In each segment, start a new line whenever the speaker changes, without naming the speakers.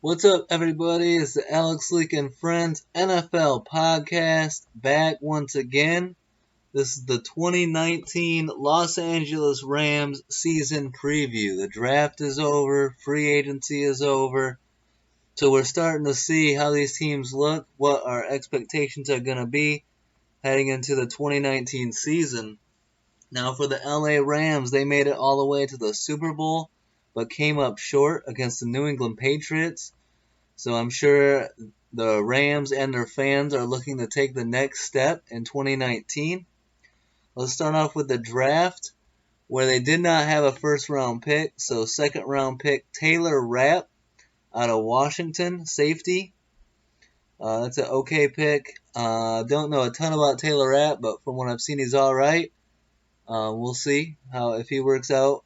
What's up, everybody? It's the Alex Leak and Friends NFL podcast back once again. This is the 2019 Los Angeles Rams season preview. The draft is over, free agency is over, so we're starting to see how these teams look, what our expectations are going to be heading into the 2019 season. Now, for the LA Rams, they made it all the way to the Super Bowl, but came up short against the New England Patriots. So I'm sure the Rams and their fans are looking to take the next step in 2019. Let's start off with the draft, where they did not have a first-round pick. So second-round pick Taylor Rapp out of Washington, safety. That's an okay pick. Don't know a ton about Taylor Rapp, but from what I've seen, he's all right. We'll see if he works out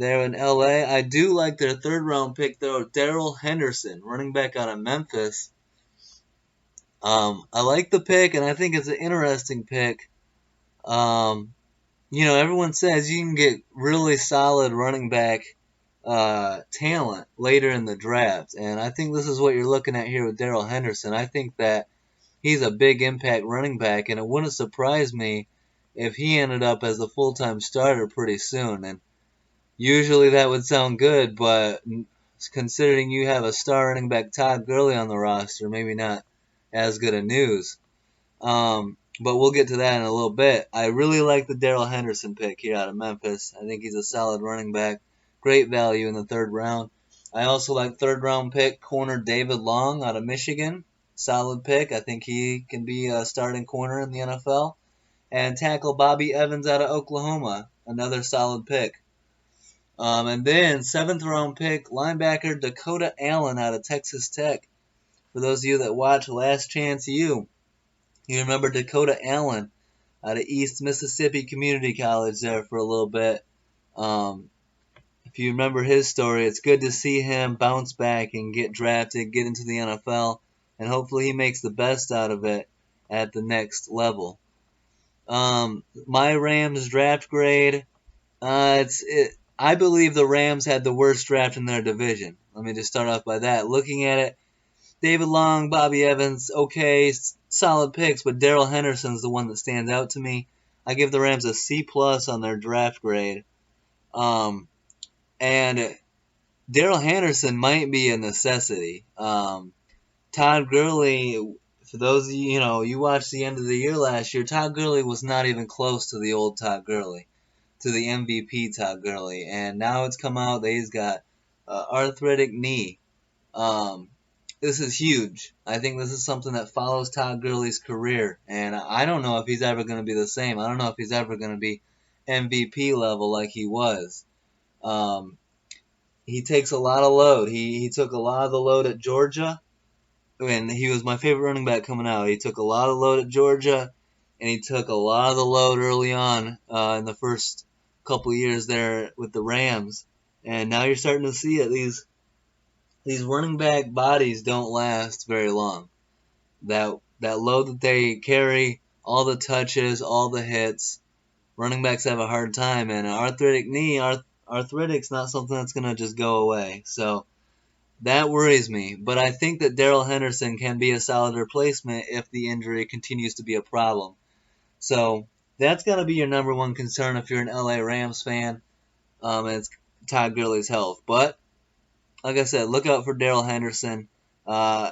there in LA. I do like their third round pick though, Darrell Henderson, running back out of Memphis. I like the pick, and I think it's an interesting pick. Everyone says you can get really solid running back talent later in the draft, and I think this is what you're looking at here with Darrell Henderson. I think that he's a big impact running back, and it wouldn't surprise me if he ended up as a full-time starter pretty soon. And usually that would sound good, but considering you have a star running back Todd Gurley on the roster, maybe not as good a news. But we'll get to that in a little bit. I really like the Darrell Henderson pick here out of Memphis. I think he's a solid running back. Great value in the third round. I also like third round pick corner David Long out of Michigan. Solid pick. I think he can be a starting corner in the NFL. And tackle Bobby Evans out of Oklahoma. Another solid pick. And then, seventh round pick, linebacker Dakota Allen out of Texas Tech. For those of you that watch Last Chance U, you remember Dakota Allen out of East Mississippi Community College there for a little bit. If you remember his story, it's good to see him bounce back and get drafted, get into the NFL, and hopefully he makes the best out of it at the next level. My Rams draft grade, I believe the Rams had the worst draft in their division. Let me just start off by that. Looking at it, David Long, Bobby Evans, okay, solid picks, but Darrell Henderson's the one that stands out to me. I give the Rams a C+ on their draft grade. And Darrell Henderson might be a necessity. Todd Gurley, for those of you, you watched the end of the year last year, Todd Gurley was not even close to the old Todd Gurley, to the MVP Todd Gurley. And now it's come out that he's got arthritic knee. This is huge. I think this is something that follows Todd Gurley's career. And I don't know if he's ever going to be the same. I don't know if he's ever going to be MVP level like he was. He takes a lot of load. He took a lot of the load at Georgia. And he was my favorite running back coming out. He took a lot of load at Georgia, and he took a lot of the load early on in the first couple of years there with the Rams. And now you're starting to see it. These running back bodies don't last very long. That load that they carry, all the touches, all the hits, running backs have a hard time. And an arthritic knee, arthritic's not something that's going to just go away. So that worries me, but I think that Darrell Henderson can be a solid replacement if the injury continues to be a problem. So that's got to be your number one concern if you're an LA Rams fan, and it's Todd Gurley's health. But like I said, look out for Darrell Henderson.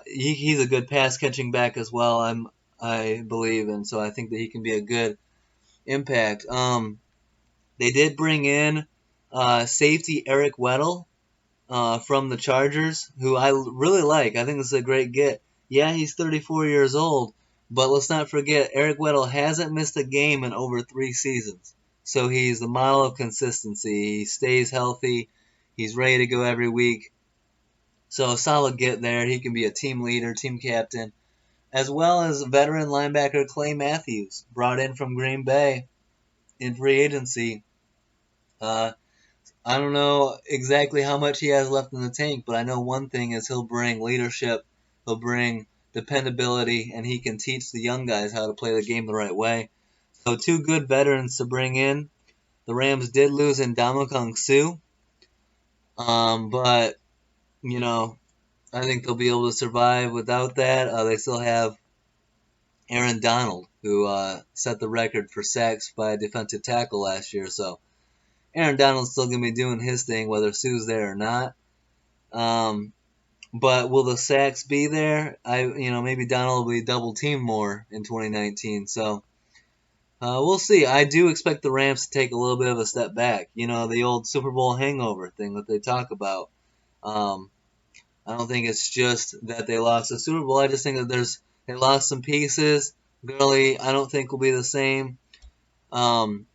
He's a good pass-catching back as well, I believe, and so I think that he can be a good impact. They did bring in safety Eric Weddle from the Chargers, who I really like. I think this is a great get. Yeah, he's 34 years old, but let's not forget, Eric Weddle hasn't missed a game in over 3 seasons. So he's the model of consistency. He stays healthy. He's ready to go every week. So a solid get there. He can be a team leader, team captain, as well as veteran linebacker Clay Matthews, brought in from Green Bay in free agency. I don't know exactly how much he has left in the tank, but I know one thing is he'll bring leadership, he'll bring dependability, and he can teach the young guys how to play the game the right way. So 2 good veterans to bring in. The Rams did lose in Ndamukong Suh, but, I think they'll be able to survive without that. They still have Aaron Donald, who set the record for sacks by a defensive tackle last year. So Aaron Donald's still going to be doing his thing, whether Sue's there or not. But will the sacks be there? Maybe Donald will be double teamed more in 2019. So we'll see. I do expect the Rams to take a little bit of a step back. The old Super Bowl hangover thing that they talk about. I don't think it's just that they lost the Super Bowl. I just think that they lost some pieces. Gurley, I don't think will be the same. Um,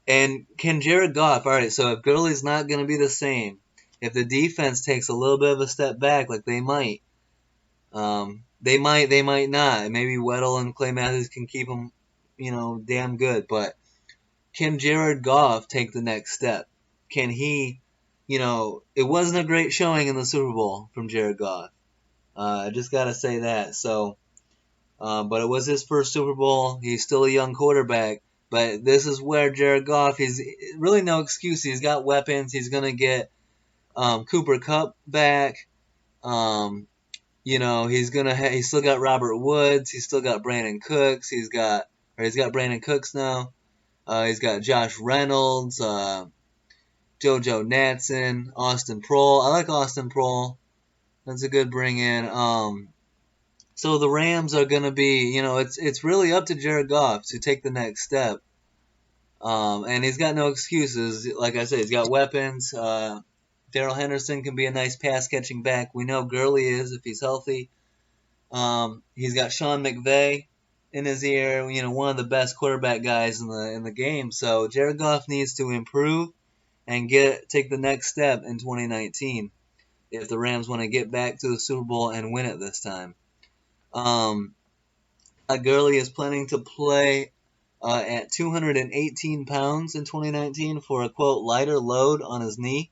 and can Jared Goff? All right, so if Gurley's not going to be the same, if the defense takes a little bit of a step back, like they might, they might not. Maybe Weddle and Clay Matthews can keep them, damn good. But can Jared Goff take the next step? Can he? It wasn't a great showing in the Super Bowl from Jared Goff. I just gotta say that. So, but it was his first Super Bowl. He's still a young quarterback. But this is where Jared Goff, he's really no excuse. He's got weapons. He's gonna get Cooper Kupp back. He's still got Robert Woods. He's still got Brandon Cooks. He's got Brandon Cooks now. He's got Josh Reynolds, JoJo Natson, Austin Prohl. I like Austin Prohl. That's a good bring in. So the Rams are going to be, it's really up to Jared Goff to take the next step. And he's got no excuses. Like I said, he's got weapons. Darrell Henderson can be a nice pass-catching back. We know Gurley is if he's healthy. He's got Sean McVay in his ear, one of the best quarterback guys in the game. So Jared Goff needs to improve and take the next step in 2019 if the Rams want to get back to the Super Bowl and win it this time. Gurley is planning to play at 218 pounds in 2019 for a, quote, lighter load on his knee.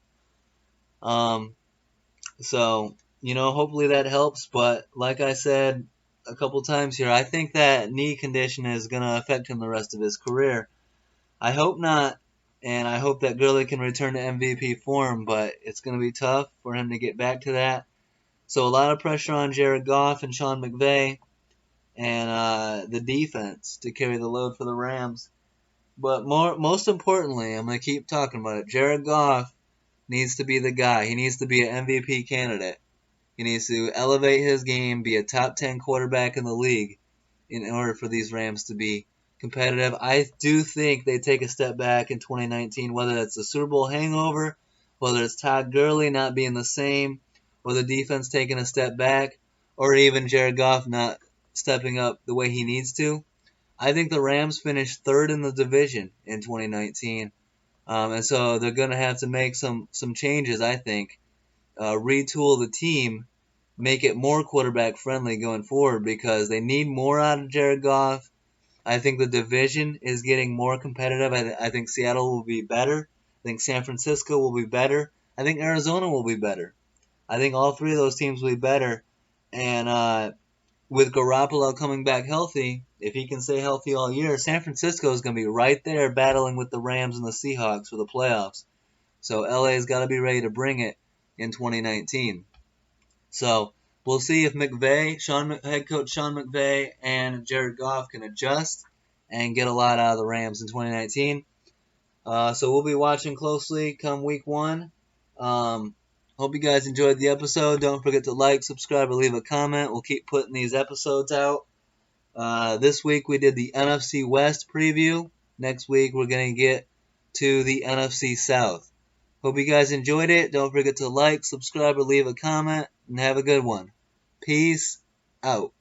So, hopefully that helps. But like I said a couple times here, I think that knee condition is going to affect him the rest of his career. I hope not. And I hope that Gurley can return to MVP form, but it's going to be tough for him to get back to that. So a lot of pressure on Jared Goff and Sean McVay and the defense to carry the load for the Rams. But most importantly, I'm going to keep talking about it. Jared Goff needs to be the guy. He needs to be an MVP candidate. He needs to elevate his game, be a top 10 quarterback in the league in order for these Rams to be competitive. I do think they take a step back in 2019, whether it's the Super Bowl hangover, whether it's Todd Gurley not being the same, or the defense taking a step back, or even Jared Goff not stepping up the way he needs to. I think the Rams finished third in the division in 2019, and so they're going to have to make some changes, I think. Retool the team, make it more quarterback friendly going forward because they need more out of Jared Goff. I think the division is getting more competitive. I think Seattle will be better. I think San Francisco will be better. I think Arizona will be better. I think all three of those teams will be better. And with Garoppolo coming back healthy, if he can stay healthy all year, San Francisco is going to be right there battling with the Rams and the Seahawks for the playoffs. So LA's got to be ready to bring it in 2019. So we'll see if head coach Sean McVay and Jared Goff can adjust and get a lot out of the Rams in 2019. So we'll be watching closely come week 1. Hope you guys enjoyed the episode. Don't forget to like, subscribe, or leave a comment. We'll keep putting these episodes out. This week we did the NFC West preview. Next week we're going to get to the NFC South. Hope you guys enjoyed it. Don't forget to like, subscribe, or leave a comment. And have a good one. Peace out.